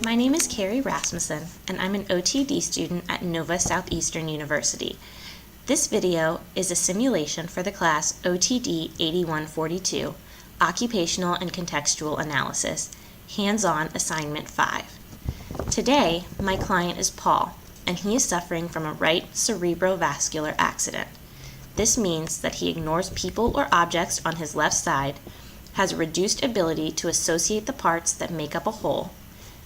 My name is Carrie Rasmussen, and I'm an OTD student at Nova Southeastern University. This video is a simulation for the class OTD8142, Occupational and Contextual Analysis, Hands-on Assignment 5. Today, my client is Paul, and he is suffering from a right cerebrovascular accident. This means that he ignores people or objects on his left side, has a reduced ability to associate the parts that make up a whole,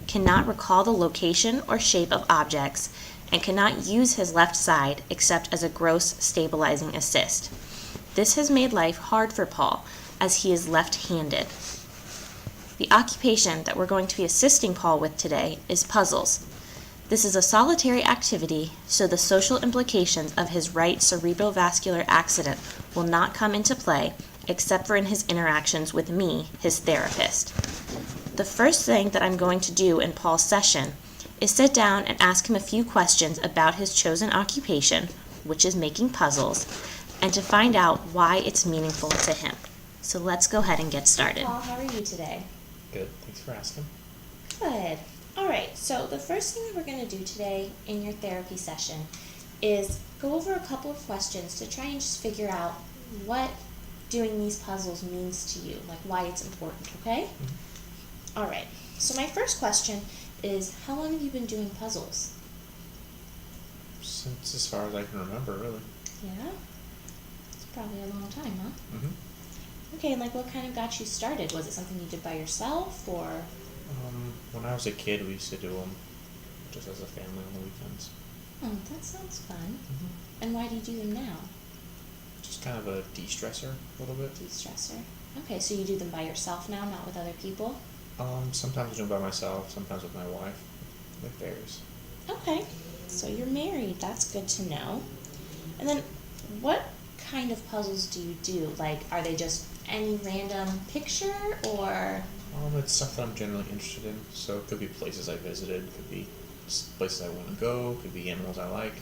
cannot recall the location or shape of objects, and cannot use his left side except as a gross stabilizing assist. This has made life hard for Paul, as he is left-handed. The occupation that we're going to be assisting Paul with today is puzzles. This is a solitary activity, so the social implications of his right cerebrovascular accident will not come into play except for in his interactions with me, his therapist. The first thing that I'm going to do in Paul's session is sit down and ask him a few questions about his chosen occupation, which is making puzzles, and to find out why it's meaningful to him. So let's go ahead and get started. Paul, how are you today? Good, thanks for asking. Good. All right, so the first thing that we're going to do today in your therapy session is go over a couple of questions to try and just figure out what doing these puzzles means to you, like why it's important, okay? Mm-hmm. All right, so my first question is, how long have you been doing puzzles? Since as far as I can remember, really. Yeah? It's probably a long time, huh? Mm-hmm. Okay, and like what kind of got you started? Was it something you did by yourself, or? When I was a kid, we used to do them just as a family on the weekends. Oh, that sounds fun. Mm-hmm. And why do you do them now? Just kind of a de-stressor, a little bit. De-stressor. Okay, so you do them by yourself now, not with other people? Sometimes I do them by myself, sometimes with my wife. It varies. Okay, so you're married. That's good to know. And then, what kind of puzzles do you do? Like, are they just any random picture, or? It's stuff that I'm generally interested in. So it could be places I visited, could be places I want to go, could be animals I like.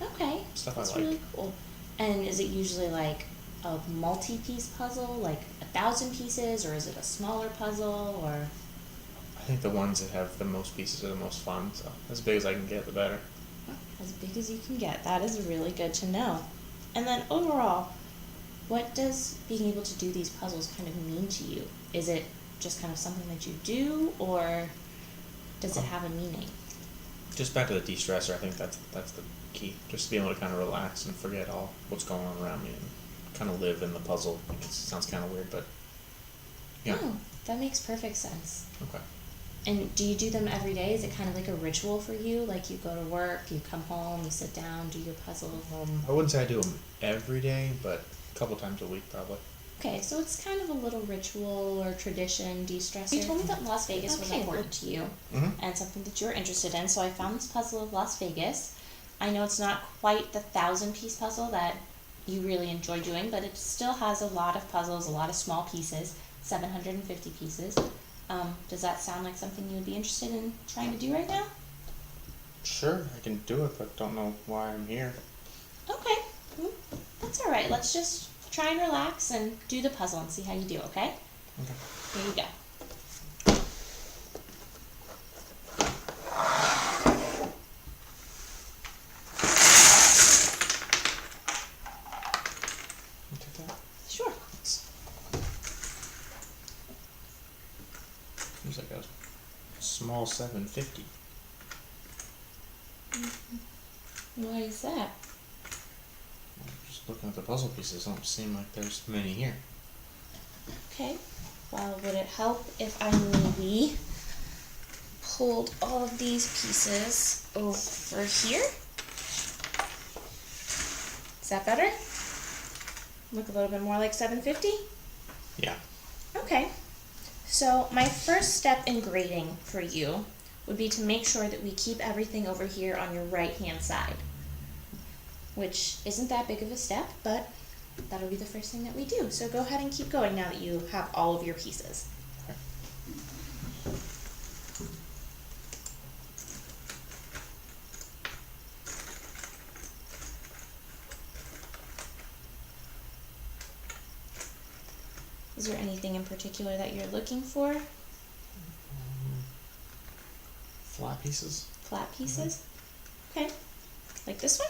Okay, Stuff that's I like. really cool. And is it usually like a multi-piece puzzle, like 1,000 pieces, or is it a smaller puzzle, or? I think the ones that have the most pieces are the most fun, so as big as I can get, the better. As big as you can get. That is really good to know. And then overall, what does being able to do these puzzles kind of mean to you? Is it just kind of something that you do, or does it have a meaning? Just back to the de-stressor, I think that's the key. Just being able to kind of relax and forget all what's going on around me and kind of live in the puzzle. I guess it sounds kind of weird, but yeah. Oh, that makes perfect sense. Okay. And do you do them every day? Is it kind of like a ritual for you? Like you go to work, you come home, you sit down, do your puzzle? I wouldn't say I do them every day, but a couple times a week probably. Okay, so it's kind of a little ritual or tradition, de-stressor. You told me that Las Vegas was important to you, and something that you're interested in, so I found this puzzle of Las Vegas. I know it's not quite the 1,000-piece puzzle that you really enjoy doing, but it still has a lot of puzzles, a lot of small pieces, 750 pieces. Does that sound like something you would be interested in trying to do right now? Sure, I can do it, but don't know why I'm here. Okay, that's all right. Let's just try and relax and do the puzzle and see how you do, okay? Okay. Here you go. You take that? Sure. Seems like a small 750. Why is that? Just looking at the puzzle pieces, don't seem like there's many here. Okay. Well, would it help if I maybe pulled all of these pieces over here? Is that better? Look a little bit more like 750? Yeah. Okay. So my first step in grading for you would be to make sure that we keep everything over here on your right-hand side, which isn't that big of a step, but that'll be the first thing that we do. So go ahead and keep going now that you have all of your pieces. Okay. Is there anything in particular that you're looking for? flat pieces. Flat pieces? Okay. Like this one?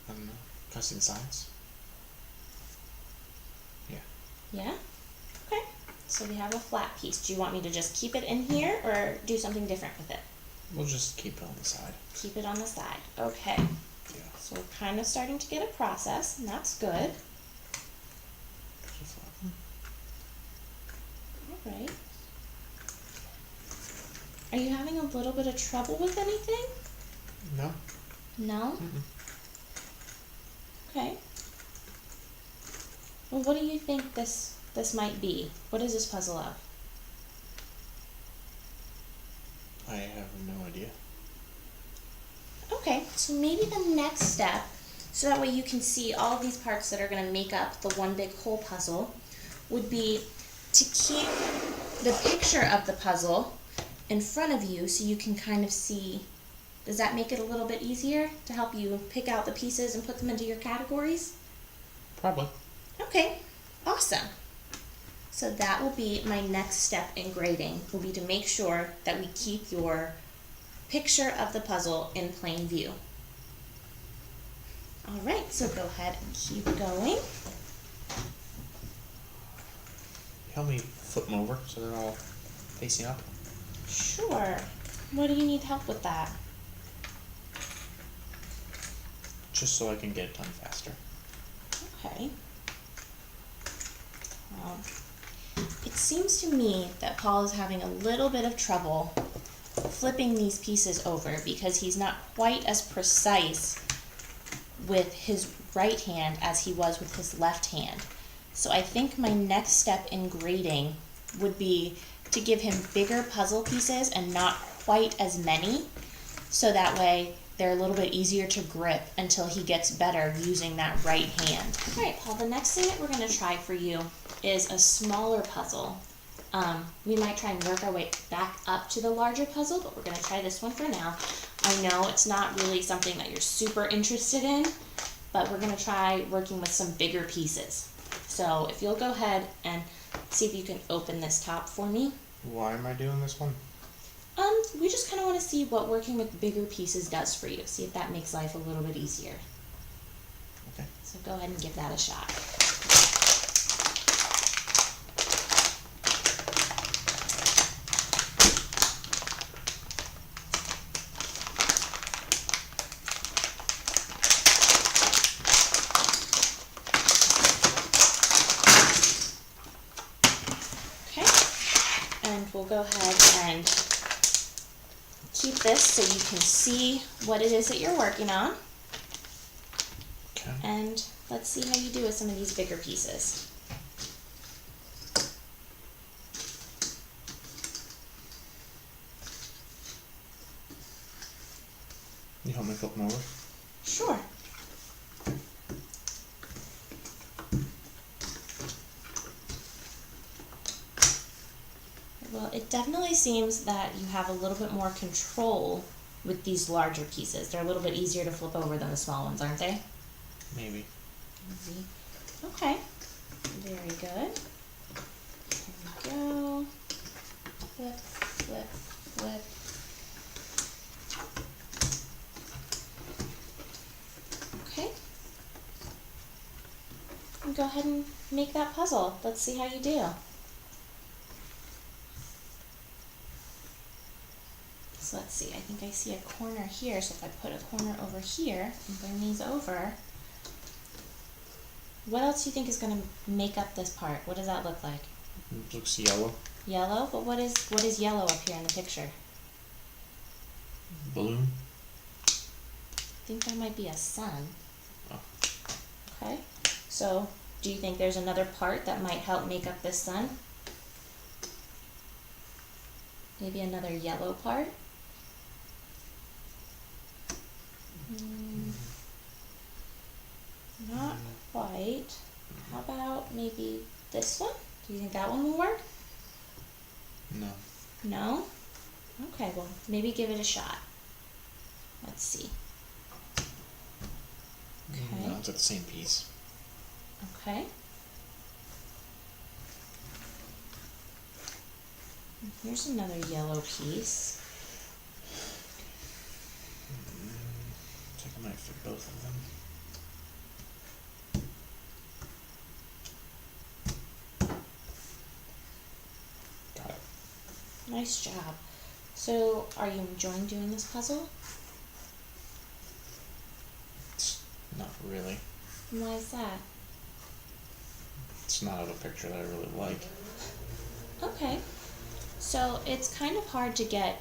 I don't know. Can I see the sides? Yeah. Yeah? Okay. So we have a flat piece. Do you want me to just keep it in here or do something different with it? We'll just keep it on the side. Keep it on the side. Okay. Yeah. So we're kind of starting to get a process, and that's good. All right. Are you having a little bit of trouble with anything? No. No? Mm-mm. Okay. Well, what do you think this might be? What is this puzzle of? I have no idea. Okay, so maybe the next step, so that way you can see all of these parts that are going to make up the one big whole puzzle, would be to keep the picture of the puzzle in front of you so you can kind of see. Does that make it a little bit easier to help you pick out the pieces and put them into your categories? Probably. Okay, awesome. So that will be my next step in grading, will be to make sure that we keep your picture of the puzzle in plain view. All right, so go ahead and keep going. Help me flip them over so they're all facing up. Sure. What do you need help with that? Just so I can get it done faster. Okay. Well, it seems to me that Paul is having a little bit of trouble flipping these pieces over because he's not quite as precise with his right hand as he was with his left hand. So I think my next step in grading would be to give him bigger puzzle pieces and not quite as many, so that way they're a little bit easier to grip until he gets better using that right hand. All right, Paul, the next thing that we're going to try for you is a smaller puzzle. We might try and work our way back up to the larger puzzle, but we're going to try this one for now. I know it's not really something that you're super interested in, but we're going to try working with some bigger pieces. So if you'll go ahead and see if you can open this top for me. Why am I doing this one? We just kind of want to see what working with bigger pieces does for you. See if that makes life a little bit easier. Okay. So go ahead and give that a shot. Okay. And we'll go ahead and keep this so you can see what it is that you're working on. Okay. And let's see how you do with some of these bigger pieces. You help me flip them over? Sure. Well, it definitely seems that you have a little bit more control with these larger pieces. They're a little bit easier to flip over than the small ones, aren't they? Maybe. Easy. Okay. Very good. Here we go. Flip, flip, flip. Okay. And go ahead and make that puzzle. Let's see how you do. So let's see, I think I see a corner here, so if I put a corner over here and bring these over, what else do you think is going to make up this part? What does that look like? It looks yellow. Yellow? But what is yellow up here in the picture? Balloon. I think that might be a sun. Oh. Okay, so do you think there's another part that might help make up this sun? Maybe another yellow part? Not quite. How about maybe this one? Do you think that one will work? No. No? Okay, well, maybe give it a shot. Let's see. Okay. No, it's at the same piece. Okay. And here's another yellow piece. I might fit both of them. Got it. Nice job. So, are you enjoying doing this puzzle? Not really. Why is that? It's not a picture that I really like. Okay. So, it's kind of hard to get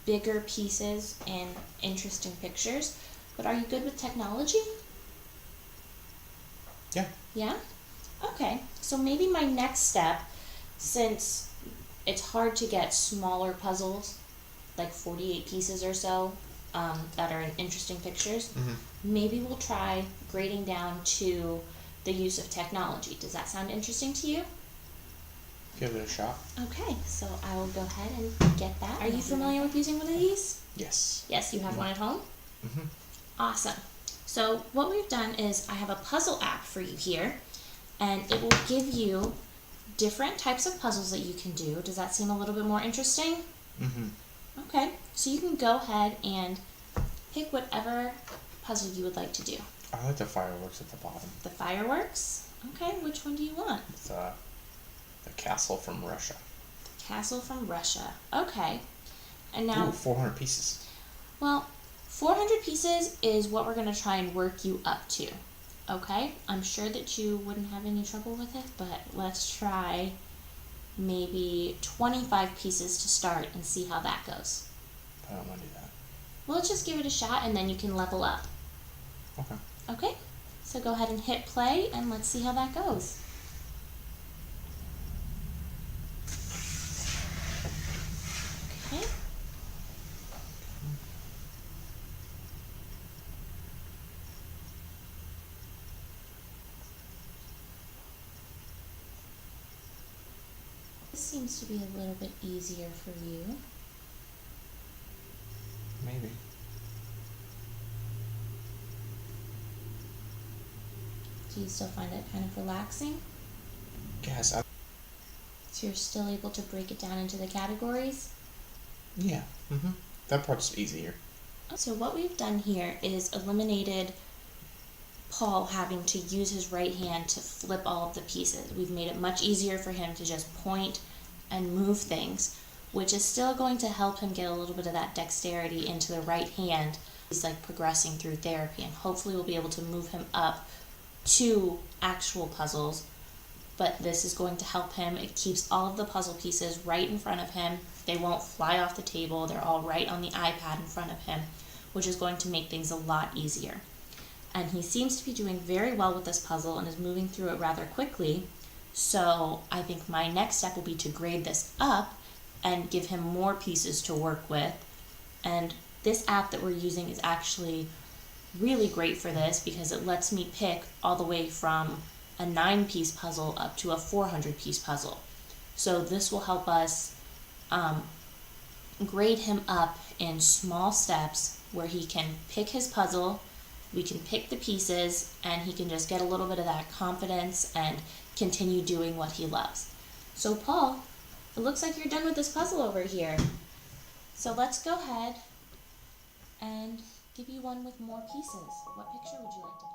bigger pieces in interesting pictures, but are you good with technology? Yeah. Yeah? Okay. So maybe my next step, since it's hard to get smaller puzzles, like 48 pieces or so, that are in interesting pictures, maybe we'll try grading down to the use of technology. Does that sound interesting to you? Give it a shot. Okay, so I will go ahead and get that. Are you familiar with using one of these? Yes. Yes, you have one at home? Mm-hmm. Awesome. So what we've done is I have a puzzle app for you here, and it will give you different types of puzzles that you can do. Does that seem a little bit more interesting? Mm-hmm. Okay, so you can go ahead and pick whatever puzzle you would like to do. I like the fireworks at the bottom. The fireworks? Okay, which one do you want? It's the castle from Russia. Castle from Russia. Okay. And now, Ooh, 400 pieces. well, 400 pieces is what we're going to try and work you up to. Okay? I'm sure that you wouldn't have any trouble with it, but let's try maybe 25 pieces to start and see how that goes. I don't want to do that. Well, let's just give it a shot and then you can level up. Okay. Okay? So go ahead and hit play and let's see how that goes. Okay? This seems to be a little bit easier for you. Maybe. Do you still find it kind of relaxing? Guess So you're still able to break it down into the categories? yeah. Mm-hmm. That part's easier. So what we've done here is eliminated Paul having to use his right hand to flip all of the pieces. We've made it much easier for him to just point and move things, which is still going to help him get a little bit of that dexterity into the right hand. He's like progressing through therapy, and hopefully we'll be able to move him up to actual puzzles, but this is going to help him. It keeps all of the puzzle pieces right in front of him. They won't fly off the table. They're all right on the iPad in front of him, which is going to make things a lot easier. And he seems to be doing very well with this puzzle and is moving through it rather quickly. So I think my next step will be to grade this up and give him more pieces to work with. And this app that we're using is actually really great for this because it lets me pick all the way from a 9-piece puzzle up to a 400-piece puzzle. So this will help us grade him up in small steps where he can pick his puzzle, we can pick the pieces, and he can just get a little bit of that confidence and continue doing what he loves. So Paul, it looks like you're done with this puzzle over here. So let's go ahead and give you one with more pieces. What picture would you like to pick?